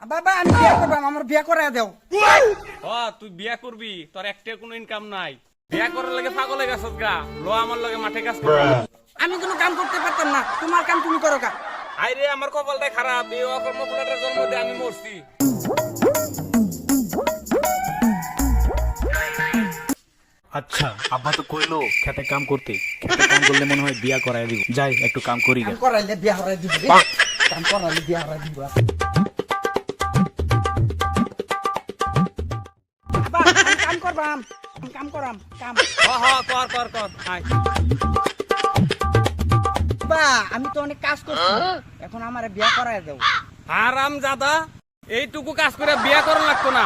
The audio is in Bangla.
বাবা আমি বিয়া করবাম, আমার বিয়া করায় দাও। তুই বিয়া করবি, তোর একটা কোনো ইনকাম নাই। বিয়া করার লাগে পাগল হয়ে গেছস গা। লো আমার লগে মাঠে কাজ কর। আমি কোনো কাম করতে পারতাম না, তোমার কাম তুমি করো কা। আইরে আমার কপালটাই খারাপ, এই অকর্ম পোলাটার জন্ম দিয়ে আমি মরছি। আচ্ছা আব্বা তো কইলো খেতে কাম করতে, খেতে কাম করলে মনে হয় বিয়া করায় দিব। যাই একটু কাম করি গে। কাম করাইলে বিয়া হরাই দিব রে, কাম করাইলে বিয়া হরাই দিব। বাবা আমি কাম করবাম, আমি কাম করাম কাম। কর কর কর। আয় বাবা আমি তো অনেক কাজ করছি, এখন আমারে বিয়া করায় দাও। হারাম জাদা, এইটুকু কাজ করে বিয়া করা লাগতো না।